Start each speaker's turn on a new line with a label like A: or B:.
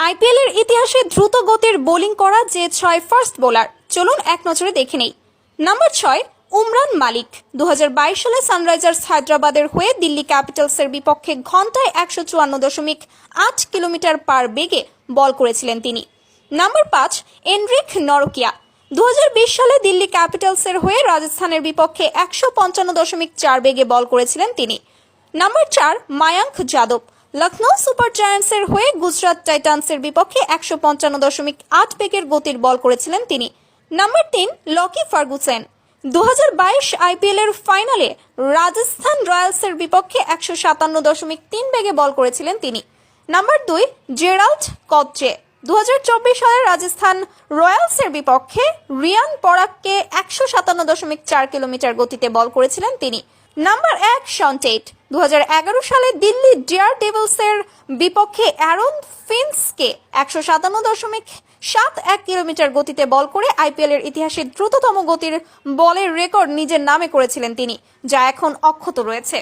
A: IPL এর ইতিহাসে দ্রুত গতির বোলিং করা যে ৬ ফাস্ট বোলার, চলুন এক নজরে দেখে নেই। নাম্বার ৬, উমরান মালিক। ২০২২ সালে সানরাইজার্স হায়দ্রাবাদের হয়ে দিল্লি ক্যাপিটালসের বিপক্ষে ঘন্টায় ১৫৪.৮ কিলোমিটার পার বেগে বল করেছিলেন তিনি। Number ৫, Anrich Nortje. ২০২০ সালে দিল্লি ক্যাপিটালসের হয়ে রাজস্থানের বিপক্ষে ১৫৫.৪ বেগে বল করেছিলেন তিনি। নাম্বার ৪, মায়াঙ্ক যাদব। লখনৌ সুপার জায়ান্টসের হয়ে গুজরাট টাইটান্সের বিপক্ষে ১৫৫.৮ বেগের গতির বল করেছিলেন তিনি। Number ৩, Lockie Ferguson. ২০২২ আইপিএল এর ফাইনালে রাজস্থান রয়্যালসের বিপক্ষে ১৫৭.৩ বেগে বল করেছিলেন তিনি। Number ২, Gerald কটজে। ২০২৪ সালে রাজস্থান রয়্যালসের বিপক্ষে রিয়ান পরাগকে ১৫৭.৪ কিলোমিটার গতিতে বল করেছিলেন তিনি। নাম্বার ১, শন টেট। ২০১১ সালে দিল্লি ডেয়ার ডেভিলসের বিপক্ষে অ্যারন ফিঞ্চকে ১৫৭.৭১ কিলোমিটার গতিতে বল করে আইপিএল এর ইতিহাসে দ্রুততম গতির বলের রেকর্ড নিজের নামে করেছিলেন তিনি, যা এখন অক্ষত রয়েছে।